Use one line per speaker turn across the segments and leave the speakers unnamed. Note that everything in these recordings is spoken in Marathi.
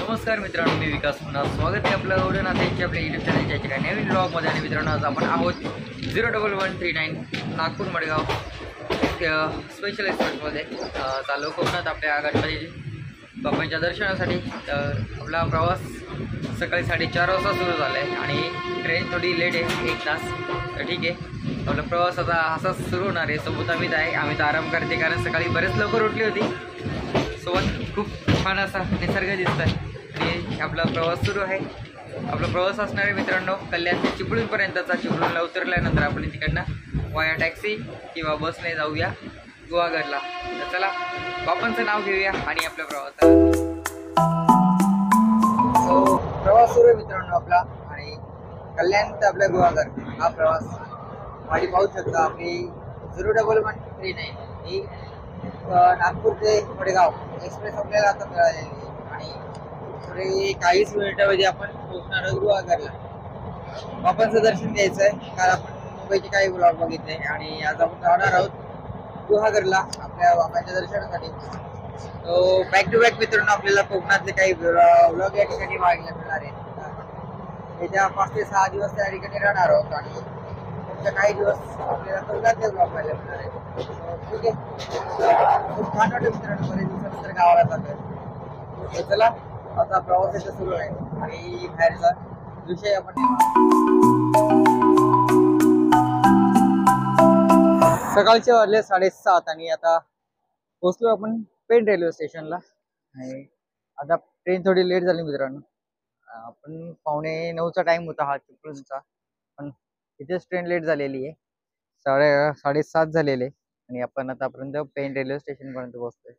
नमस्कार मित्रांनो, मी विकास पुन्हा स्वागत आहे आपलं उडनाथांच्या आपल्या युट्यूब चॅनलच्या एका नवीन ब्लॉगमध्ये। आणि मित्रांनो, आज आपण आहोत 01139 नागपूर मडगाव स्पेशल एक्सप्रेसमध्ये चालू कोकणात आपल्या गणपती बाप्पांच्या दर्शनासाठी। तर आपला प्रवास सकाळी 4:30 वाजता सुरू झाला आहे आणि ट्रेन थोडी लेट आहे, 1 तास। तर ठीक आहे, आपला प्रवास आता असाच सुरू होणार आहे। सोबत आम्ही तर आराम करते, कारण सकाळी बरेच लवकर उठली होती। सोबत खूप छान असा निसर्ग दिसत आहे आणि आपला प्रवास सुरू आहे। आपला प्रवास असणार आहे मित्रांनो कल्याण ते चिपळूणपर्यंतचा। चिपळूणला उतरल्यानंतर आपण तिकडनं वाया टॅक्सी किंवा बसने जाऊया गुहागरला। तर चला, बापांचं नाव घेऊया आणि आपल्या प्रवासाला प्रवास सुरू आहे मित्रांनो आपला। आणि कल्याण ते आपल्या गुहागर हा प्रवास माझी पाहू शकता। आपली 01139 ही नागपूर ते मडगाव एक्सप्रेस आपल्याला आता मिळालेली आहे आणि पुढे काहीच मिनिटांमध्ये आपण पोहोचणार आहोत गुहागरला। बाप्पांचं दर्शन घ्यायचं आहे, कारण आपण मुंबईचे काही ब्लॉग बघितले आणि आज आपण जाणार आहोत गुहागरला आपल्या बाप्पांच्या दर्शनासाठी। तो बॅक टू बॅक मित्रांनो आपल्याला कोकणातले काही ब्लॉग या ठिकाणी बघायला मिळणार आहेत। येत्या 5 ते 6 दिवस त्या ठिकाणी राहणार आहोत आणि काही दिवस आपल्याला कोकणातले ब्लॉग पाहायला मिळणार आहेत। ठीक आहे, खूप छान वाटतं मित्रांनो, बरेच दिवसानंतर गावाला जातोय। चला, आता प्रवास इथं सुरू आहे आणि बाहेरचा विषय आपण सकाळचे वाजले 7:30 आणि आता पोहोचलो आपण पेण रेल्वे स्टेशनला। आणि आता ट्रेन थोडी लेट झाली मित्रांनो, आपण 8:45चा टाइम होता हा चिपळूणचा, पण इथेच ट्रेन लेट झालेली आहे। 7:30 झालेले आणि आपण आतापर्यंत पेण रेल्वे स्टेशन पर्यंत पोहोचतोय।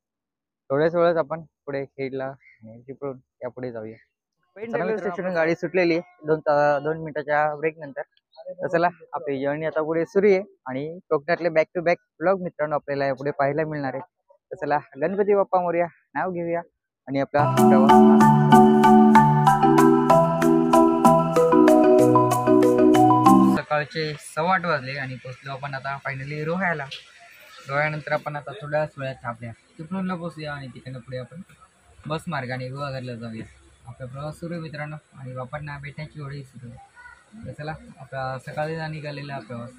थोड्याच वेळात आपण पुढे खेडला आणि चिपळूण या पुढे जाऊया। पेण रेल्वे स्टेशन गाडी सुटलेली आहे 2 मिनिटाच्या ब्रेक नंतर। तर चला, आपली जर्नी आता पुढे सुरू आहे आणि कोकणातले बॅक टू बॅक ब्लॉग मित्रांनो आपल्याला यापुढे पाहायला मिळणार आहे। तर चला, गणपती बाप्पा मोरया नाव घेऊया आणि आपला प्रवास सकाळचे 8:15 वाजले आणि पोहोचलो आपण आता फायनली रोह्याला। रोह्यानंतर आपण आता थोड्याच वेळात आपल्या चिपळूणला पोहोचूया आणि तिकडनं पुढे आपण बस मार्गाने गुहागरला जाऊया। आपला प्रवास सुरू आहे मित्रांनो आणि बाप्पांना भेटण्याची ओढी सुरू आहे। तर चला, आपला सकाळी निघालेला प्रवास।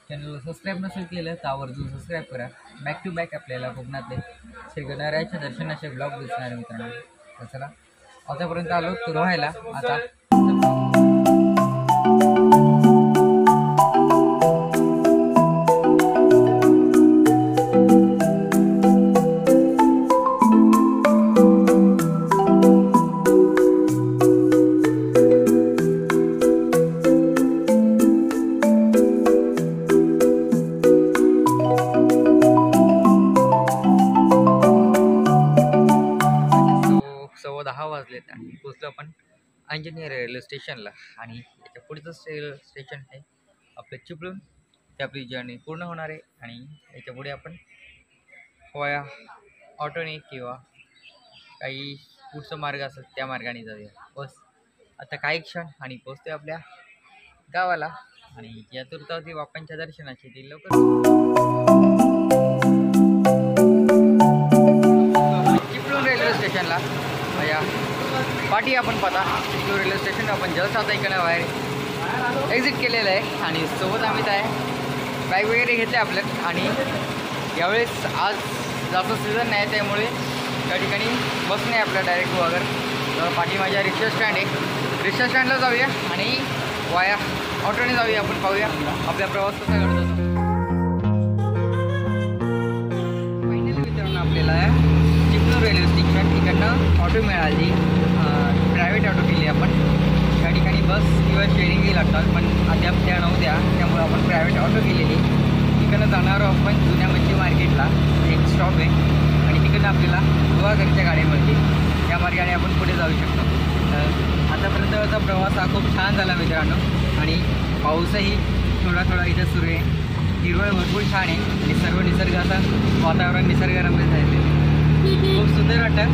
चॅनलला सबस्क्राईब नसेल केलं तर आवर्जून सबस्क्राईब करा। बॅक टू बॅक आपल्याला कोकणातले श्री गणरायाच्या दर्शनाचे ब्लॉग दिसणार आहे मित्रांनो। तर चला, आतापर्यंत आलो तो रोह्याला। आता आणि पोहोचलो आपण अंजनेर रेल्वे स्टेशनला। आणि याच्या पुढचं स्टेशन आहे आपलं चिपळूण। ते आपली जर्नी पूर्ण होणार आहे आणि याच्या पुढे आपण वाया ऑटोने किंवा काही पुढचा मार्ग असेल त्या मार्गाने जाऊया। बस आता काही क्षण आणि पोहोचतोय आपल्या गावाला। आणि या तुर्तावती बाप्पांच्या दर्शनाची ती लवकर चिपळूण रेल्वे स्टेशनला या पाठी आपण पाहता चिपळूण रेल्वे स्टेशन आपण जस्ट आता इकडे बाहेर एक्झिट केलेलं आहे। आणि सोबत आम्ही काय बॅग वगैरे घेतले आपल्यात। आणि यावेळेस आज जास्त सीझन नाही, त्यामुळे त्या ठिकाणी बस नाही आपल्या डायरेक्ट गुहागर। तर पाठी माझ्या रिक्षा स्टँड आहे, रिक्षा स्टँडला जाऊया आणि वाया ऑटोने जाऊया। आपण पाहूया आपला प्रवास कसा करतो। फायनली मित्रांनो आपल्याला चिपळूण रेल्वे स्टेशन इकडनं ऑटो मिळाली, प्रायव्हेट ऑटो केली आपण। त्या ठिकाणी बस किंवा शेअरिंगही लागतात, पण अद्याप त्या नव्हत्या, त्यामुळे आपण प्रायव्हेट ऑटो केलेली। तिकडनं जाणार आपण जुन्या मच्छी मार्केटला, एक स्टॉप आहे आणि तिकडनं आपल्याला गुहागरच्या गाड्या मिळतील, त्या मार्गाने आपण पुढे जाऊ शकतो। तर आतापर्यंतचा प्रवास हा खूप छान झाला मित्रांनो आणि पाऊसही थोडा थोडा इथं सुरू आहे। हिरवळ भरपूर छान आहे आणि सर्व निसर्ग असं वातावरण निसर्गरम्य झालेलं आहे, खूप सुंदर वाटतं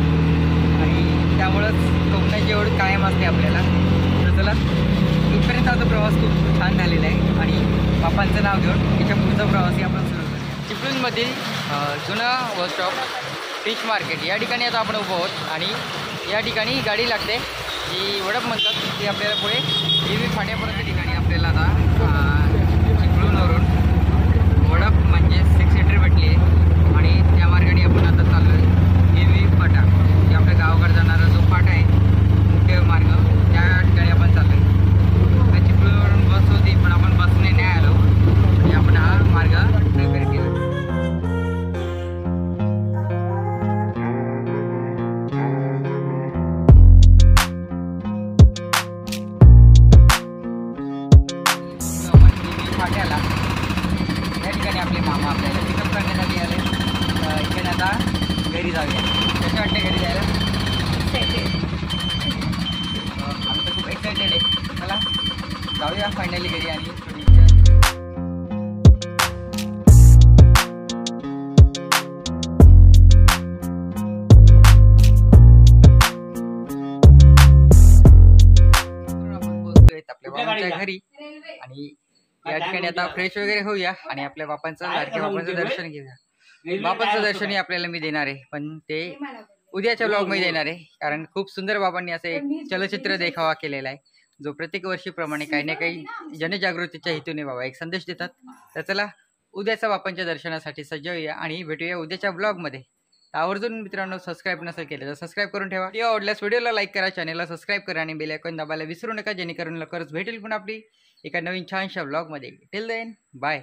आणि त्यामुळंच कोकणाची ओढ कायम असते आपल्याला। तर चला, इथपर्यंत आता प्रवास खूप छान झालेला आहे आणि बाप्पांचं नाव घेऊन याच्या पुढचा प्रवासही आपण सुरू करूया। चिपळूणमधील जुना वर्कशॉप फिश मार्केट या ठिकाणी आता आपण उभं आहोत आणि या ठिकाणी गाडी लागते जी वडप म्हणतात ती आपल्याला पुढे देवी फाट्यापर्यंत ठिकाणी आपल्याला आता चिपळूणवरून वडप म्हणजे 6 सीटर भेटली आहे आणि त्या मार्गाने आपण आता चाललो आहे देवी फाटा की आपल्या गावाकडे जाणारा जो फाटा आहे मुख्य मार्ग त्या ठिकाणी आपण चाललो आहे. चिपळूणवरून बस होती पण आपण बसने नाही आलो आणि आपण हा मार्ग प्रिपेअर केला. फाट्याला या ठिकाणी आपले मामा आपल्याला पिकअप करण्यासाठी आले. इकडे आता घरी जाऊया. कसं वाटतं घरी जायला? आम्ही तर खूप एक्सायटेड आहे. चला जाऊया फायनली घरी आणि थोडी आपण पोहोचतोय आपल्या बाबांच्या घरी आणि या ठिकाणी आता फ्रेश वगैरे होऊया आणि आपल्या बापांचं लाडक्या बापांचं दर्शन घेऊया. बापांचं दर्शनही आपल्याला मी देणार आहे पण ते उद्याच्या ब्लॉग मध्ये देणार आहे कारण खूप सुंदर बाबांनी असं एक चलचित्र देखावा केलेला आहे जो प्रत्येक वर्षीप्रमाणे काही ना काही जनजागृतीच्या हेतूने बाबा एक संदेश देतात. तर चला उद्याच्या बापांच्या दर्शनासाठी सज्ज होऊया आणि भेटूया उद्याच्या ब्लॉगमध्ये. आवर्जून मित्रांनो सबस्क्राईब नसेल केलं तर सबस्क्राईब करून ठेवा. व्हिडिओ आवडल्यास व्हिडिओला लाईक करा, चॅनलला सबस्क्राईब करा आणि बेल आयकॉन दाबायला विसरू नका जेणेकरून लवकरच भेटेल पण आपली एका नवीन छानशा ब्लॉगमध्ये. Till then bye.